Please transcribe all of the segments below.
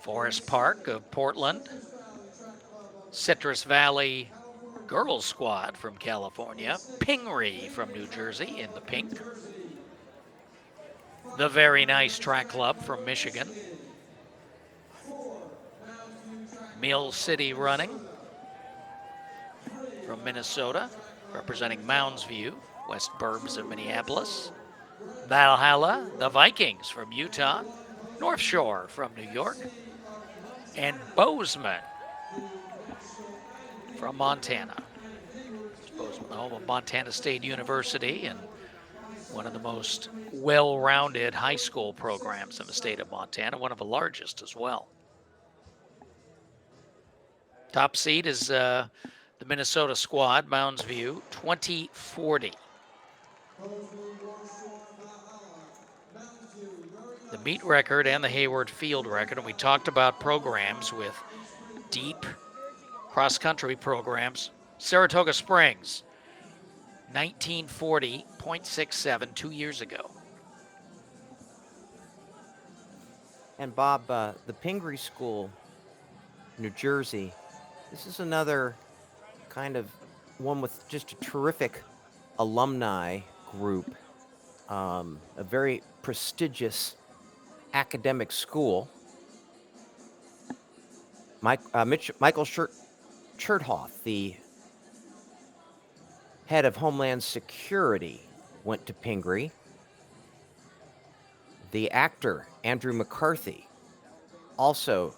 Forest Park of Portland. Citrus Valley Girls Squad from California. Pingree from New Jersey in the pink. The Very Nice Track Club from Michigan. Mill City Running from Minnesota, representing Mounds View, West Burbs of Minneapolis. Valhalla, the Vikings from Utah. North Shore from New York. And Bozeman from Montana. Bozeman, the home of Montana State University and one of the most well-rounded high school programs in the state of Montana, one of the largest as well. Top seed is the Minnesota squad, Mounds View, 2040. The meet record and the Hayward Field record, and we talked about programs with deep cross-country programs. Saratoga Springs, 1940.67 2 years ago. And Bob, the Pingree School, New Jersey, this is another kind of one with just a terrific alumni group, a very prestigious academic school. Michael Chertoff, the head of Homeland Security, went to Pingree. The actor Andrew McCarthy also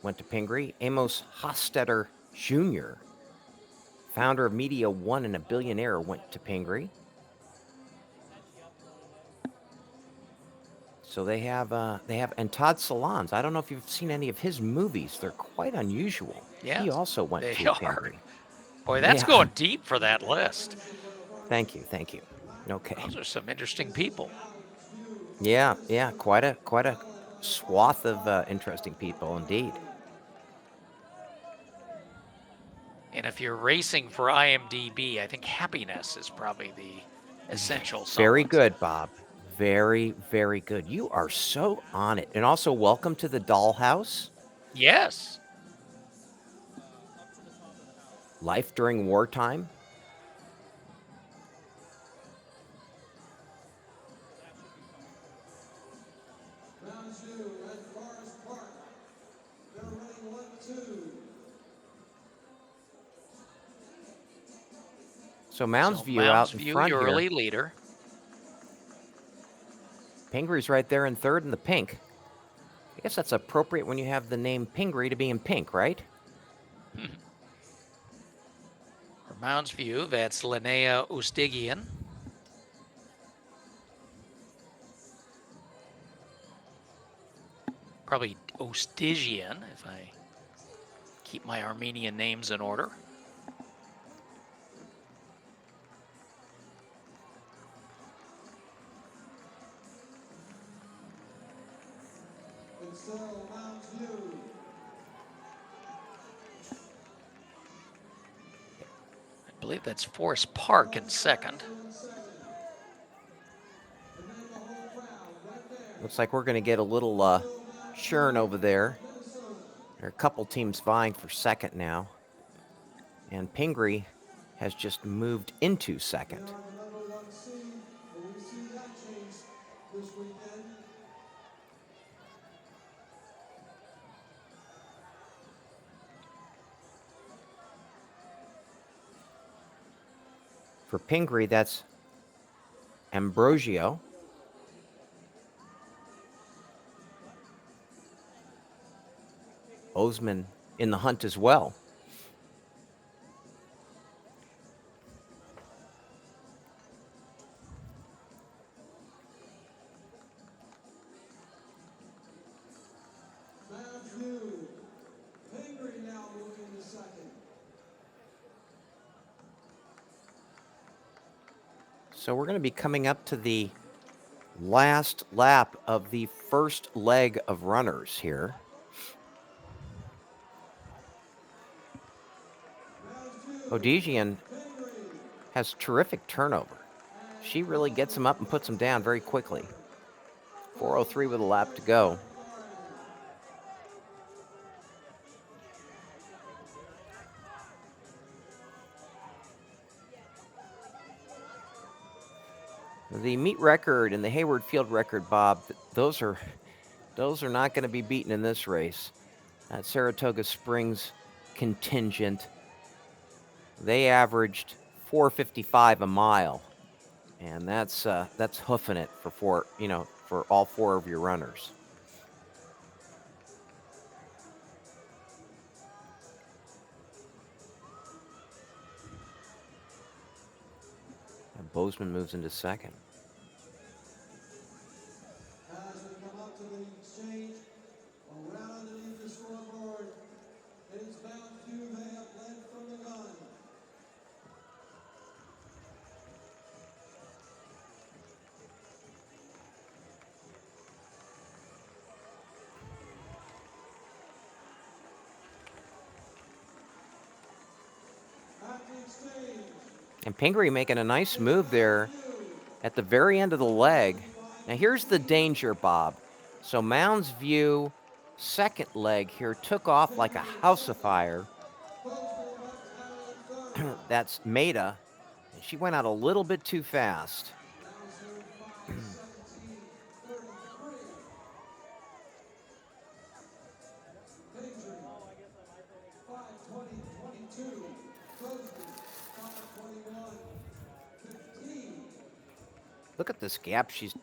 went to Pingree. Amos Hofstetter Jr., founder of Media One and a billionaire, went to Pingree. So they have, and Todd Solondz. I don't know if you've seen any of his movies. They're quite unusual. Yeah, he also went they to are. Pingree. Boy, that's going deep for that list. Thank you. Okay. Those are some interesting people. Yeah, quite a swath of interesting people indeed. And if you're racing for IMDb, I think happiness is probably the essential song. Very good, Bob. Very, very good. You are so on it. And also, welcome to the Dollhouse. Yes. Life during wartime. So Mounds View out in front your here. early leader. Pingree's right there in third in the pink. I guess that's appropriate when you have the name Pingree to be in pink, right? For Mounds View, that's Linnea Ostigian. Probably Ostigian, if I keep my Armenian names in order. I believe that's Forest Park in second. Looks like we're going to get a little churn over there. There are a couple teams vying for second now. And Pingree has just moved into second. For Pingree, that's Ambrosio. Bozeman in the hunt as well. So we're going to be coming up to the last lap of the first leg of runners here. Odigian has terrific turnover. She really gets him up and puts him down very quickly. 4:03 with a lap to go. The meet record and the Hayward Field record, Bob, those are not going to be beaten in this race. That Saratoga Springs contingent, they averaged 4:55 a mile, and that's hoofing it for all four of your runners. And Bozeman moves into second. As we come up to the exchange, around underneath the scoreboard, it is Mounds View. They have led from the gun. At the exchange, And Pingree making a nice move there at the very end of the leg. Now here's the danger, Bob. So Mounds View, second leg here, took off like a house of fire. That's Maida. And she went out a little bit too fast. Pingree, 5:20.22. Bozeman, 5:21.15. Look at this gap she's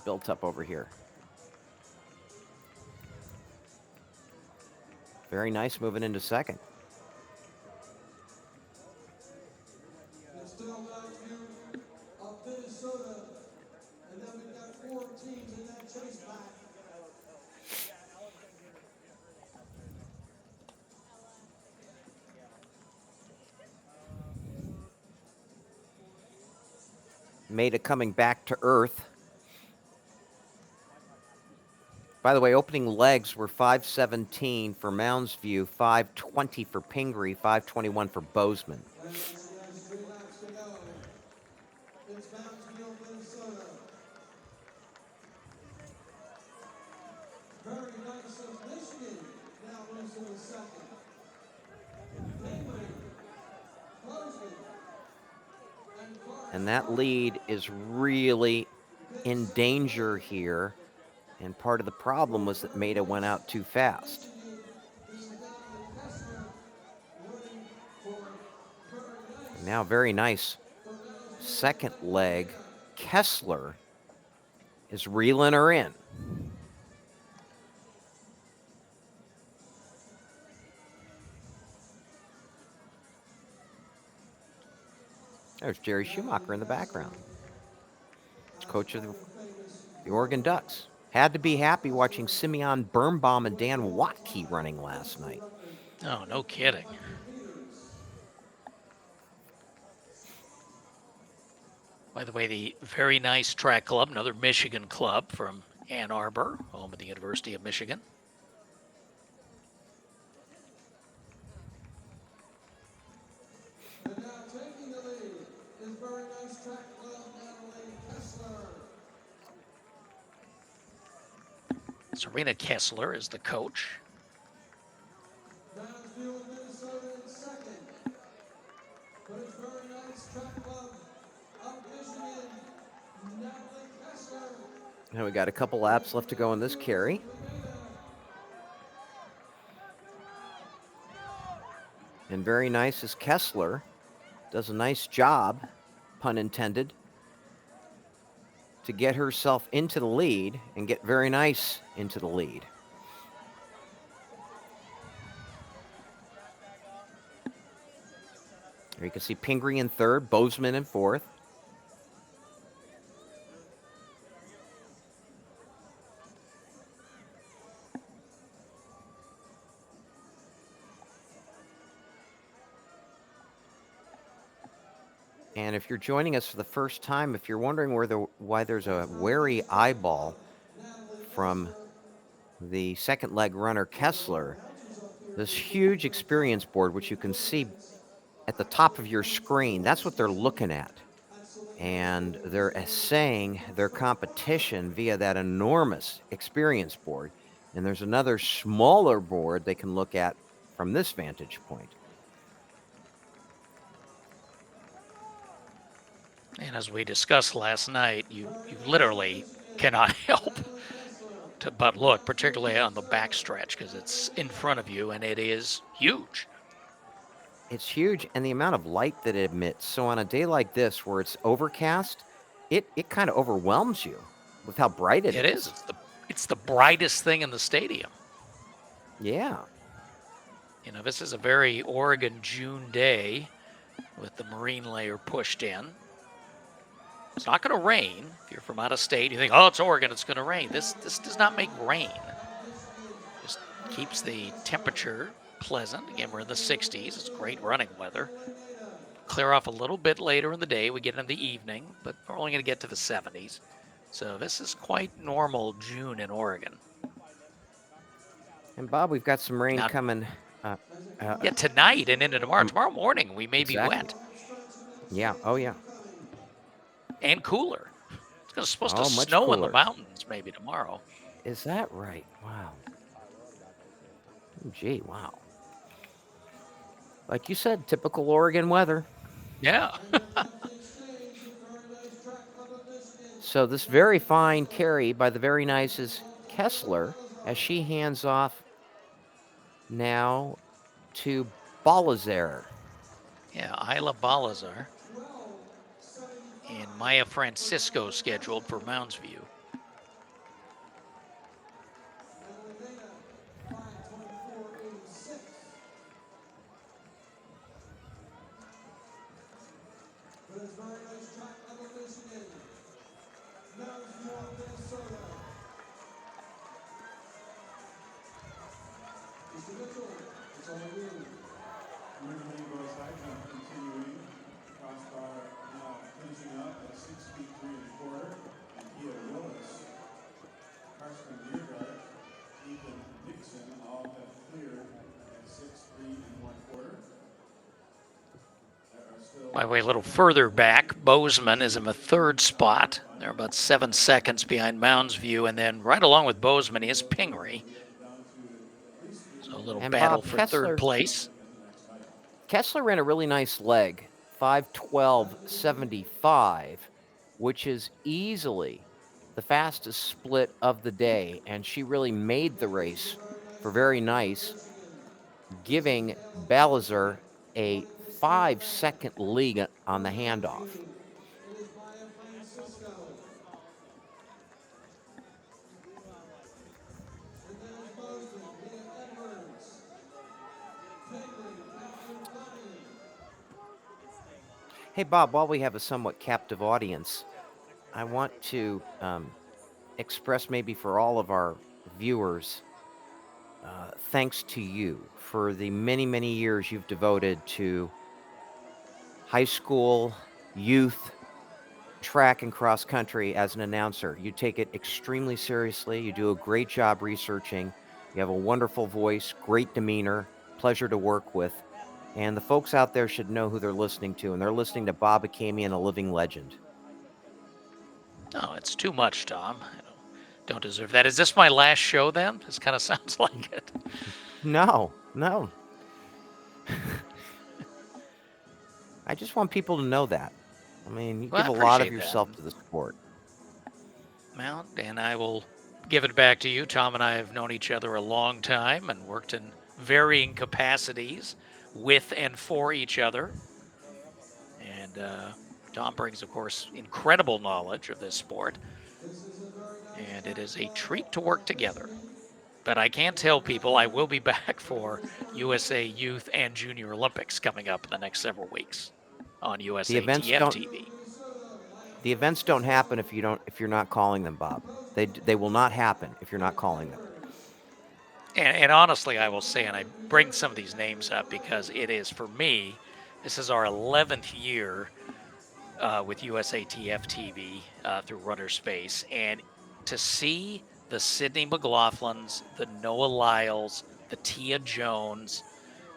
built up over here. Very nice moving into second. It's still Mounds View of Minnesota. And then we've got 4 teams in that chase back. Maida coming back to earth. By the way, opening legs were 5:17 for Mounds View, 5:20 for Pingree, 5:21 for Bozeman. And as 3 laps to go, it's Mounds View of Minnesota. Very nice of Michigan now moves to the second. Pingree, Bozeman, and And that lead is really in danger here. And part of the problem was that Maida went out too fast. Now, very nice second leg. Kessler is reeling her in. There's Jerry Schumacher in the background. He's coach of the Oregon Ducks. Had to be happy watching Simeon Birnbaum and Dan Watke running last night. Oh, no kidding. By the way, the very nice track club, another Michigan club from Ann Arbor, home of the University of Michigan. And now taking the lead is very nice track club Natalie Kessler. Serena Kessler is the coach. Mounds View of Minnesota in second. But it's very nice track club of Michigan, Natalie Kessler. Now we got a couple laps left to go in this carry. And very nice is Kessler. Does a nice job, pun intended, to get herself into the lead and get very nice into the lead. There you can see Pingree in third, Bozeman in fourth. And if you're joining us for the first time, if you're wondering why there's a wary eyeball from the second leg runner Kessler, this huge experience board, which you can see at the top of your screen, that's what they're looking at. And they're assaying their competition via that enormous experience board. And there's another smaller board they can look at from this vantage point. And as we discussed last night, you literally cannot help but look, particularly on the backstretch, because it's in front of you and it is huge. It's huge, and the amount of light that it emits. So on a day like this where it's overcast, it kind of overwhelms you with how bright it It is. is. It's the brightest thing in the stadium. Yeah. You know, this is a very Oregon June day with the marine layer pushed in. It's not going to rain. If you're from out of state, you think, oh, it's Oregon, it's going to rain. This does not make rain. Just keeps the temperature pleasant. Again, we're in the 60s. It's great running weather. Clear off a little bit later in the day. We get in the evening, but we're only going to get to the 70s. So this is quite normal June in Oregon. And Bob, we've got some rain Now, coming. Yeah, tonight and into tomorrow. Tomorrow morning, we may Exactly. be wet Yeah. Oh, yeah. and cooler. It's supposed to Oh, much snow in the cooler. mountains maybe tomorrow. Is that right? Wow. Oh, gee, wow. Like you said, typical Oregon weather. Yeah. So this very fine carry by the very nice is Kessler as she hands off now to Balazar. Yeah, Isla Balazar and Maya Francisco scheduled for Mounds View. By the way, a little further back, Bozeman is in the third spot. They're about 7 seconds behind Mounds View, and then right along with Bozeman is Pingree. So a little And battle Bob, for third place. Kessler ran a really nice leg, 5:12.75, which is easily the fastest split of the day, and she really made the race for very nice, giving Balazar a 5-second lead on the handoff. Hey, Bob, while we have a somewhat captive audience, I want to express maybe for all of our viewers thanks to you for the many, many years you've devoted to high school, youth, track, and cross country as an announcer. You take it extremely seriously. You do a great job researching. You have a wonderful voice, great demeanor, pleasure to work with. And the folks out there should know who they're listening to, and they're listening to Bob Akamian, a living legend. Oh, it's too much, Tom. I don't deserve that. Is this my last show then? This kind of sounds like it. No. I just want people to know that. I mean, you Well, give I a lot of appreciate yourself that. to the sport. Well, and I will give it back to you. Tom and I have known each other a long time and worked in varying capacities with and for each other. And Tom brings, of course, incredible knowledge of this sport. And it is a treat to work together. But I can tell people I will be back for USA Youth and Junior Olympics coming up in the next several weeks on USA TV. The events don't happen if you're not calling them, Bob. They will not happen if you're not calling them. And honestly, I will say, and I bring some of these names up because it is, for me, this is our 11th year with USATF TV through Runner Space. And to see the Sydney McLaughlins, the Noah Lyles, the Tia Jones,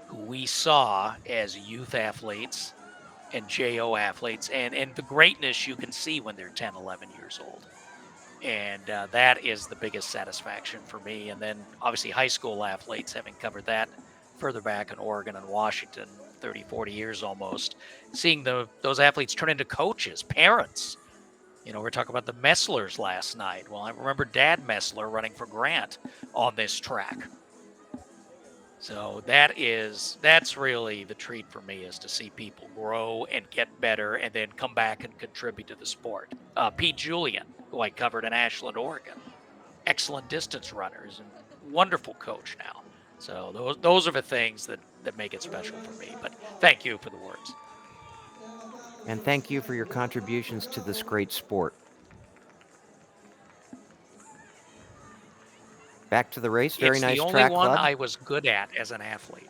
who we saw as youth athletes and JO athletes, and the greatness you can see when they're 10, 11 years old. And that is the biggest satisfaction for me. And then obviously high school athletes, having covered that further back in Oregon and Washington, 30, 40 years almost, seeing those athletes turn into coaches, parents. You know, we're talking about the Messlers last night. Well, I remember Dad Messler running for Grant on this track. So that's really the treat for me, is to see people grow and get better and then come back and contribute to the sport. Pete Julian, who I covered in Ashland, Oregon, excellent distance runners and wonderful coach now. So those are the things that make it special for me. But thank you for the words. And thank you for your contributions to this great sport. Back to the race. Very It's nice the only track one club. I was good at as an athlete.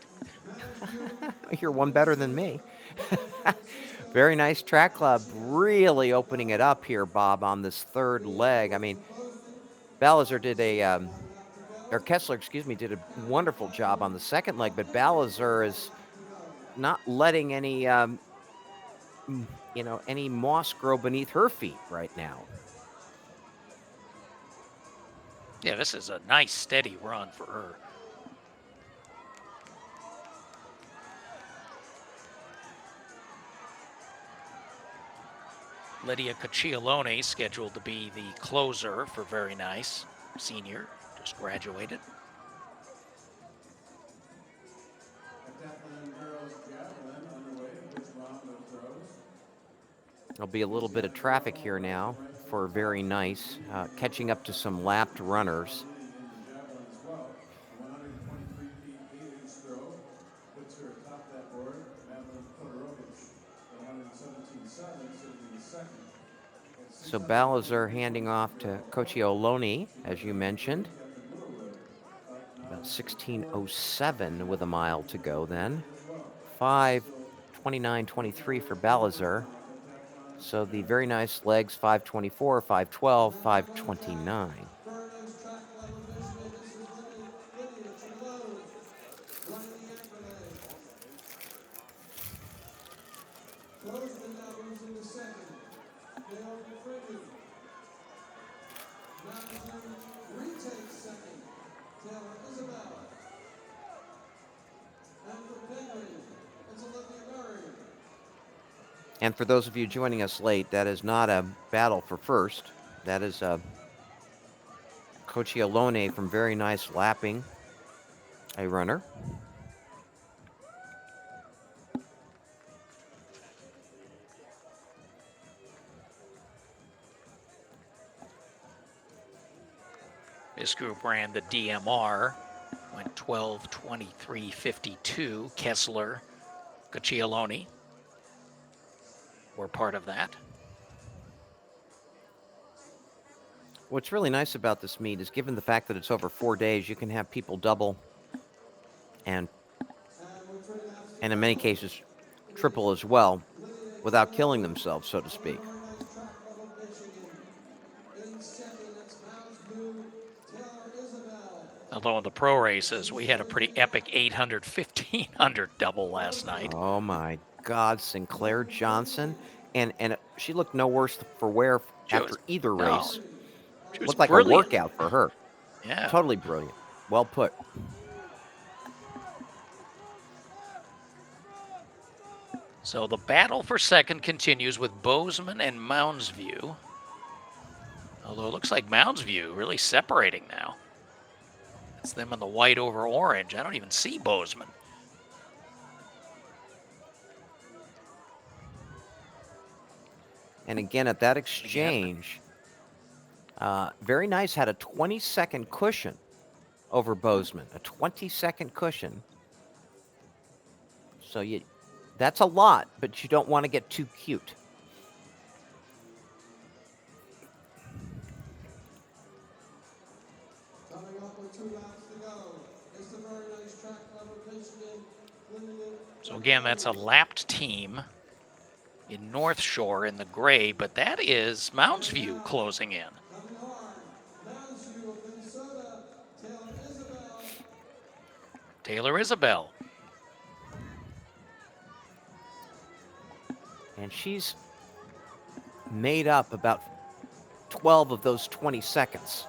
You're one better than me. Very nice track club. Really opening it up here, Bob, on this third leg. I mean, Ballizer did or Kessler, excuse me, did a wonderful job on the second leg, but Ballizer is not letting any, any moss grow beneath her feet right now. Yeah, this is a nice, steady run for her. Lydia Cacciolone scheduled to be the closer for Very Nice. Senior, just graduated. There'll be a little bit of traffic here now for Very Nice, catching up to some lapped runners. So Ballizer handing off to Cacciolone, as you mentioned. About 16:07 with a mile to go then. 5:29.23 for Ballizer. So the Very Nice legs, 5:24, 5:12, 5:29. And for those of you joining us late, that is not a battle for first. That is Cacciolone from Very Nice lapping a runner. This group ran the DMR, went 12:23.52. Kessler, Cacciolone were part of that. What's really nice about this meet is, given the fact that it's over 4 days, you can have people double and in many cases triple as well without killing themselves, so to speak. Although in the pro races, we had a pretty epic 800, 1500 double last night. Oh my God, Sinclair Johnson. And she looked no worse for wear after either race. She was looked like brilliant. a workout for her. Yeah. Totally brilliant. Well put. So the battle for second continues with Bozeman and Mounds View. Although it looks like Mounds View really separating now. It's them in the white over orange. I don't even see Bozeman. And again, at that exchange, Very Nice had a 20-second cushion over Bozeman. A 20-second cushion. So that's a lot, but you don't want to get too cute. So again, that's a lapped team in North Shore in the gray, but that is Mounds View closing in. Taylor Isabel. And she's made up about 12 of those 20 seconds.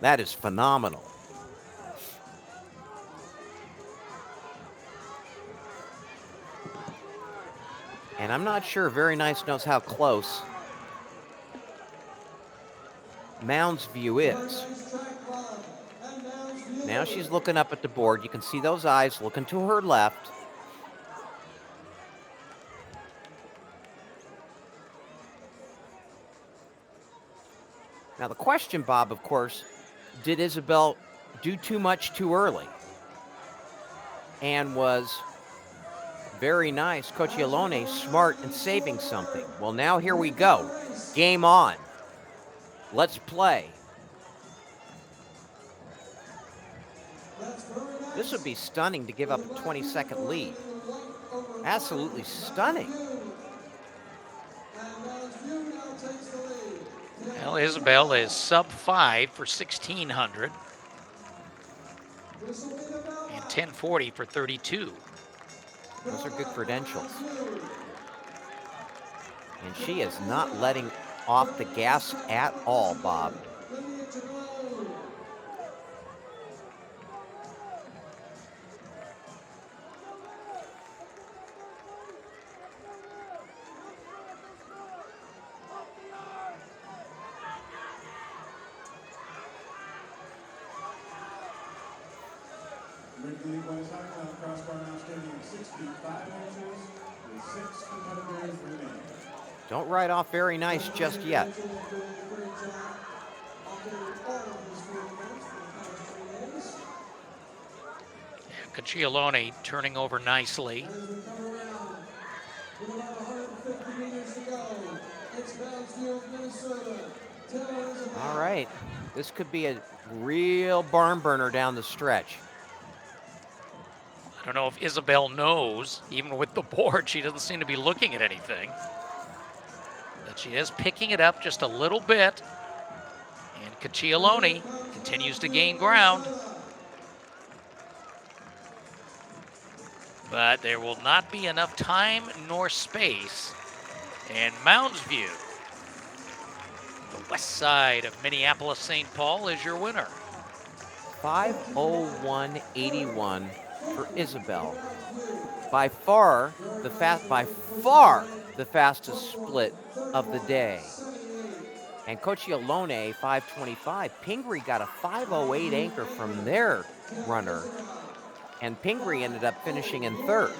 That is phenomenal. And I'm not sure Very Nice knows how close Mounds View Very is. nice track club. And Mounds View. Now she's looking up at the board. You can see those eyes looking to her left. Now the question, Bob, of course, did Isabel do too much too early? And was Very Nice, Cocciolone, smart in saving something? Well, now here we go. Game on. Let's play. That's very nice. This would be stunning to give up a 20-second lead. Absolutely stunning. And Mounds View now takes the lead. Well, Isabel is sub 5 for 1600 This will be the bell. and 1040 for 32. Those are good credentials. And she is not letting off the gas at all, Bob. Linear to go. Pingree wins High Crossbar now standing 6 feet 5 inches with 6 competitors remaining. Don't write off Very Nice just yet. Cocciolone turning over nicely. As we come around, with about 150 meters to go, it's Mounds View, Minnesota. Taylor is about. All right. This could be a real barn burner down the stretch. I don't know if Isabel knows, even with the board, she doesn't seem to be looking at anything. But she is picking it up just a little bit. And Cocciolone continues to gain ground. But there will not be enough time nor space. And Mounds View, the west side of Minneapolis, St. Paul, is your winner. 5:01.81 for Isabel. By far the fastest split of the day. And Cocciolone 5:25. Pingree got a 5:08 anchor from their runner. And Pingree ended up finishing in third.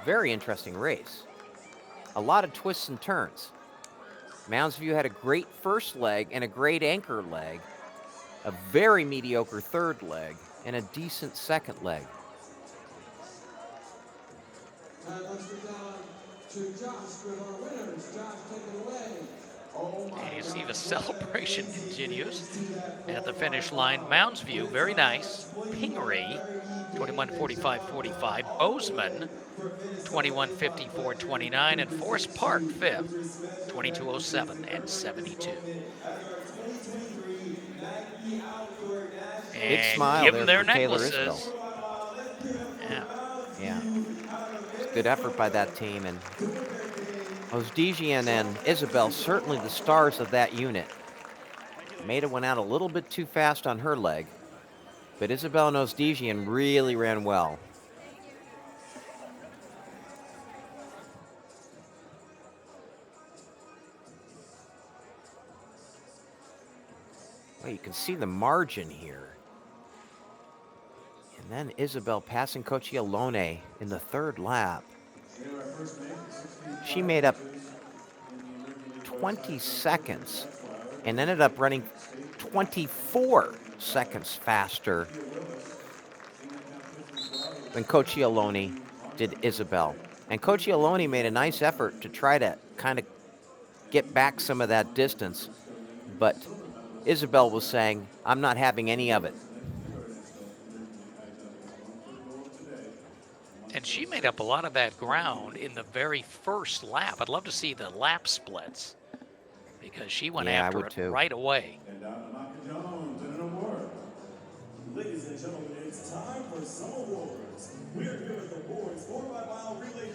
Very interesting race. A lot of twists and turns. Mounds View had a great first leg and a great anchor leg, a very mediocre third leg, and a decent second leg. And let's get down to Josh with our winners. Josh, take it away. And you see the celebration continues at the finish line. Mounds View, very nice. Pingree, 21:45.45. Bozeman, 21:54.29. And Forest Park, fifth, 22:07 and 72. Big And smile give there them their for Taylor necklaces. Isbell. Yeah. Yeah. Good effort by that team. And Osdegian and Isabel, certainly the stars of that unit. Maida went out a little bit too fast on her leg, but Isabel and Osdegian really ran well. Well, you can see the margin here. And then Isabel passing Cocciolone in the third lap. She made up 20 seconds and ended up running 24 seconds faster than Cocciolone did Isabel. And Cocciolone made a nice effort to try to kind of get back some of that distance, but Isabel was saying, I'm not having any of it. And she made up a lot of that ground in the very first lap. I'd love to see the lap splits because she went Yeah, I after would it too. right away. And Anaka Jones and an award. Ladies and gentlemen, it's time for some awards. We're here at the Boys 4xMile Relay